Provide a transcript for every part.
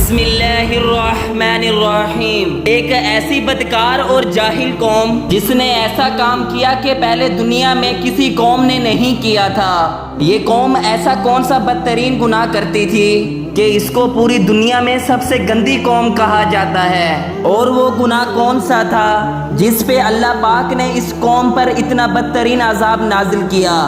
بسم اللہ الرحمن الرحیم۔ ایک ایسی بدکار اور جاہل قوم جس نے ایسا کام کیا کہ پہلے دنیا میں کسی قوم نے نہیں کیا تھا۔ یہ قوم ایسا کون سا بدترین گناہ کرتی تھی کہ اس کو پوری دنیا میں سب سے گندی قوم کہا جاتا ہے، اور وہ گناہ کون سا تھا جس پہ اللہ پاک نے اس قوم پر اتنا بدترین عذاب نازل کیا۔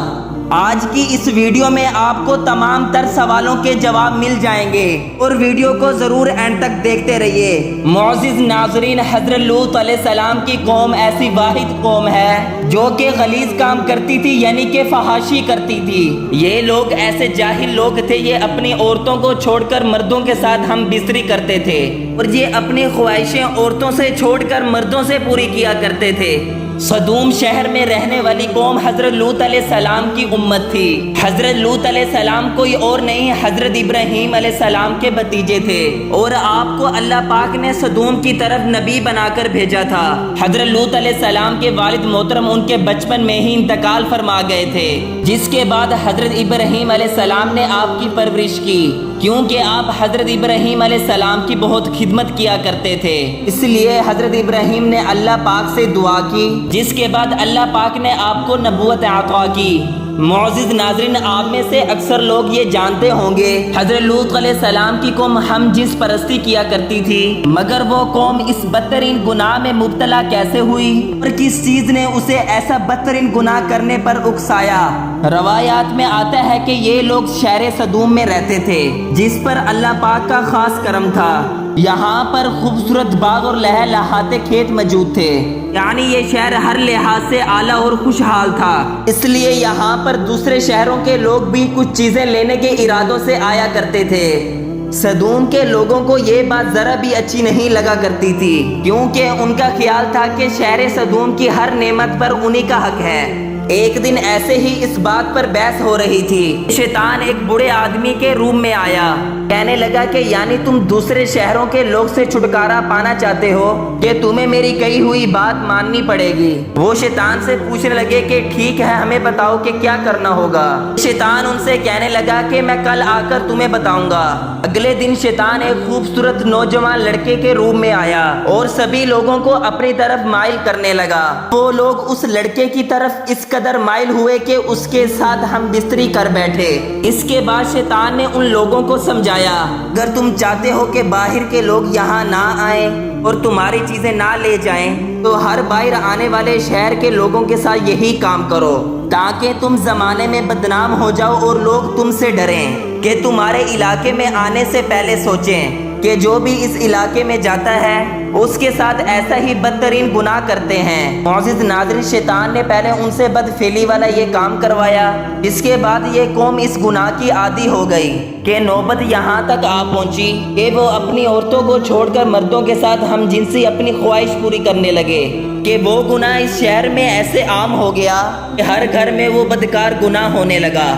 آج کی اس ویڈیو میں آپ کو تمام تر سوالوں کے جواب مل جائیں گے، اور ویڈیو کو ضرور اینڈ تک دیکھتے رہیے۔ معزز ناظرین، حضرت لوط علیہ السلام کی قوم ایسی واحد قوم ہے جو کہ غلیظ کام کرتی تھی، یعنی کہ فحاشی کرتی تھی۔ یہ لوگ ایسے جاہل لوگ تھے، یہ اپنی عورتوں کو چھوڑ کر مردوں کے ساتھ ہم بستری کرتے تھے، اور یہ اپنی خواہشیں عورتوں سے چھوڑ کر مردوں سے پوری کیا کرتے تھے۔ صدوم شہر میں رہنے والی قوم حضرت لوط علیہ السلام کی امت تھی۔ حضرت لوط علیہ السلام کوئی اور نہیں، حضرت ابراہیم علیہ السلام کے بھتیجے تھے، اور آپ کو اللہ پاک نے صدوم کی طرف نبی بنا کر بھیجا تھا۔ حضرت لوط علیہ السلام کے والد محترم ان کے بچپن میں ہی انتقال فرما گئے تھے، جس کے بعد حضرت ابراہیم علیہ السلام نے آپ کی پرورش کی، کیونکہ آپ حضرت ابراہیم علیہ السلام کی بہت خدمت کیا کرتے تھے۔ اس لیے حضرت ابراہیم نے اللہ پاک سے دعا کی، جس کے بعد اللہ پاک نے آپ کو نبوت عطا کی۔ معزز ناظرین، آپ میں سے اکثر لوگ یہ جانتے ہوں گے حضرت لوط علیہ السلام کی قوم ہم جنس پرستی کیا کرتی تھی، مگر وہ قوم اس بدترین گناہ میں مبتلا کیسے ہوئی اور کس چیز نے اسے ایسا بدترین گناہ کرنے پر اکسایا؟ روایات میں آتا ہے کہ یہ لوگ شہر صدوم میں رہتے تھے، جس پر اللہ پاک کا خاص کرم تھا۔ یہاں پر خوبصورت باغ اور لہہ لہاتے کھیت موجود تھے، یعنی یہ شہر ہر لحاظ سے اعلیٰ اور خوشحال تھا۔ اس لیے یہاں پر دوسرے شہروں کے لوگ بھی کچھ چیزیں لینے کے ارادوں سے آیا کرتے تھے۔ صدوم کے لوگوں کو یہ بات ذرا بھی اچھی نہیں لگا کرتی تھی، کیونکہ ان کا خیال تھا کہ شہر صدوم کی ہر نعمت پر انہی کا حق ہے۔ ایک دن ایسے ہی اس بات پر بحث ہو رہی تھی، شیطان ایک بوڑھے آدمی کے روم میں آیا، کہنے لگا کہ یعنی تم دوسرے شہروں کے لوگ سے چھٹکارا پانا چاہتے ہو کہ تمہیں میری کہی ہوئی بات ماننی پڑے گی۔ وہ شیطان سے پوچھنے لگے کہ ٹھیک ہے، ہمیں بتاؤ کہ کیا کرنا ہوگا۔ شیطان ان سے کہنے لگا کہ میں کل آ کر تمہیں بتاؤں گا۔ اگلے دن شیطان ایک خوبصورت نوجوان لڑکے کے روم میں آیا اور سبھی لوگوں کو اپنی طرف مائل کرنے لگا۔ وہ لوگ اس لڑکے کی طرف اس قدر مائل ہوئے کہ اس کے ساتھ ہم بستری کر بیٹھے۔ اس کے بعد شیطان نے ان لوگوں کو سمجھایا، اگر تم چاہتے ہو کہ باہر کے لوگ یہاں نہ آئیں اور تمہاری چیزیں نہ لے جائیں، تو ہر باہر آنے والے شہر کے لوگوں کے ساتھ یہی کام کرو، تاکہ تم زمانے میں بدنام ہو جاؤ اور لوگ تم سے ڈریں، کہ تمہارے علاقے میں آنے سے پہلے سوچیں کہ جو بھی اس علاقے میں جاتا ہے اس کے ساتھ ایسا ہی بدترین گناہ کرتے ہیں۔ معزز ناظرین، شیطان نے پہلے ان سے بدفعلی والا یہ کام کروایا، جس کے بعد یہ قوم اس گناہ کی عادی ہو گئی کہ نوبت یہاں تک آ پہنچی کہ وہ اپنی عورتوں کو چھوڑ کر مردوں کے ساتھ ہم جنسی اپنی خواہش پوری کرنے لگے، کہ وہ گناہ اس شہر میں ایسے عام ہو گیا کہ ہر گھر میں وہ بدکار گناہ ہونے لگا۔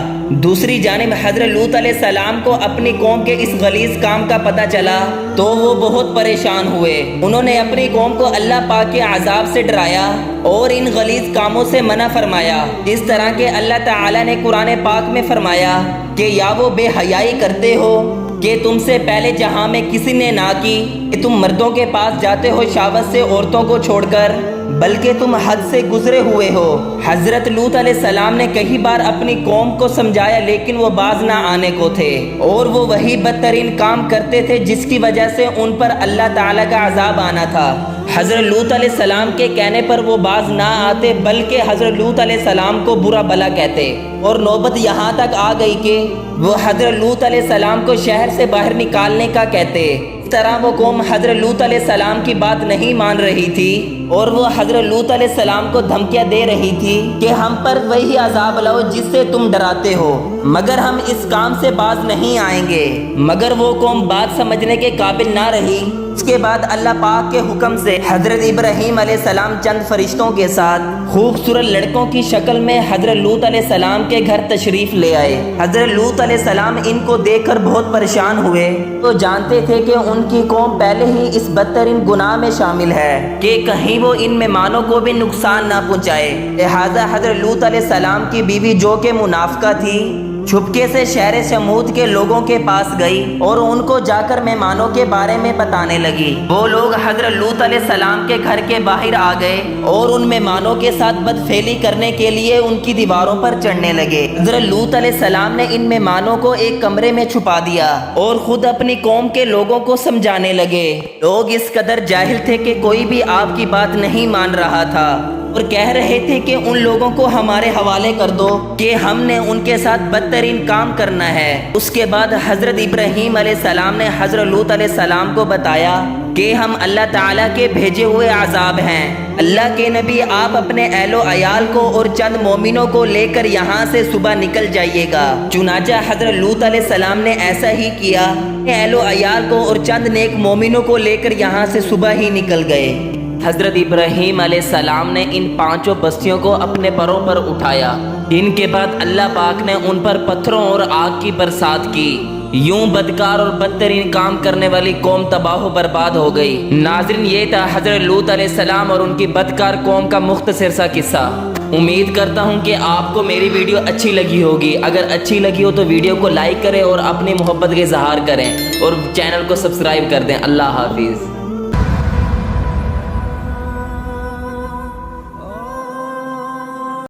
دوسری جانب حضرت لوط علیہ السلام کو اپنی قوم کے اس غلیظ کام کا پتہ چلا تو وہ بہت پریشان ہوئے۔ انہوں نے اپنی قوم کو اللہ پاک کے عذاب سے ڈرایا اور ان غلیظ کاموں سے منع فرمایا، اس طرح کہ اللہ تعالی نے قرآن پاک میں فرمایا کہ یا وہ بے حیائی کرتے ہو کہ تم سے پہلے جہاں میں کسی نے نہ کی، کہ تم مردوں کے پاس جاتے ہو شہوت سے عورتوں کو چھوڑ کر، بلکہ تم حد سے گزرے ہوئے ہو۔ حضرت لوط علیہ السلام نے کئی بار اپنی قوم کو سمجھایا، لیکن وہ باز نہ آنے کو تھے، اور وہ وہی بدترین کام کرتے تھے جس کی وجہ سے ان پر اللہ تعالیٰ کا عذاب آنا تھا۔ حضرت لوط علیہ السلام کے کہنے پر وہ باز نہ آتے، بلکہ حضرت لوط علیہ السلام کو برا بھلا کہتے، اور نوبت یہاں تک آ گئی کہ وہ حضرت لوط علیہ السلام کو شہر سے باہر نکالنے کا کہتے۔ اس طرح وہ قوم حضرت لوط علیہ السلام کی بات نہیں مان رہی تھی، اور وہ حضرت لوط علیہ السلام کو دھمکیاں دے رہی تھی کہ ہم پر وہی عذاب لاؤ جس سے تم ڈراتے ہو، مگر ہم اس کام سے باز نہیں آئیں گے۔ مگر وہ قوم بات سمجھنے کے قابل نہ رہی۔ اس کے بعد اللہ پاک کے حکم سے حضرت ابراہیم علیہ السلام چند فرشتوں کے ساتھ خوبصورت لڑکوں کی شکل میں حضرت لوط علیہ السلام کے گھر تشریف لے آئے۔ حضرت لوط علیہ السلام ان کو دیکھ کر بہت پریشان ہوئے، تو جانتے تھے کہ ان کی قوم پہلے ہی اس بدترین گناہ میں شامل ہے کہ کہیں وہ ان مہمانوں کو بھی نقصان نہ پہنچائے۔ لہذا حضرت لوط علیہ السلام کی بیوی جو کہ منافقہ تھی، چھپکے سے شہر سمود کے لوگوں کے پاس گئی اور ان کو جا کر مہمانوں کے بارے میں بتانے لگی۔ وہ لوگ حضرت لوط علیہ السلام کے گھر کے باہر آ گئے اور ان مہمانوں کے ساتھ بدفعلی کرنے کے لیے ان کی دیواروں پر چڑھنے لگے۔ حضرت لوط علیہ السلام نے ان مہمانوں کو ایک کمرے میں چھپا دیا اور خود اپنی قوم کے لوگوں کو سمجھانے لگے۔ لوگ اس قدر جاہل تھے کہ کوئی بھی آپ کی بات نہیں مان رہا تھا اور کہہ رہے تھے کہ ان لوگوں کو ہمارے حوالے کر دو کہ ہم نے ان کے ساتھ بدترین کام کرنا ہے۔ اس کے بعد حضرت ابراہیم علیہ السلام نے حضرت لوط علیہ السلام کو بتایا کہ ہم اللہ تعالیٰ کے بھیجے ہوئے عذاب ہیں۔ اللہ کے نبی، آپ اپنے اہل و عیال کو اور چند مومنوں کو لے کر یہاں سے صبح نکل جائیے گا۔ چنانچہ حضرت لوط علیہ السلام نے ایسا ہی کیا، اہل و عیال کو اور چند نیک مومنوں کو لے کر یہاں سے صبح ہی نکل گئے۔ حضرت ابراہیم علیہ السلام نے ان 5 بستیوں کو اپنے پروں پر اٹھایا۔ ان کے بعد اللہ پاک نے ان پر پتھروں اور آگ کی برسات کی۔ یوں بدکار اور بدترین کام کرنے والی قوم تباہ و برباد ہو گئی۔ ناظرین، یہ تھا حضرت لوط علیہ السلام اور ان کی بدکار قوم کا مختصر سا قصہ۔ امید کرتا ہوں کہ آپ کو میری ویڈیو اچھی لگی ہوگی۔ اگر اچھی لگی ہو تو ویڈیو کو لائک کریں اور اپنی محبت کا اظہار کریں اور چینل کو سبسکرائب کر دیں۔ اللہ حافظ۔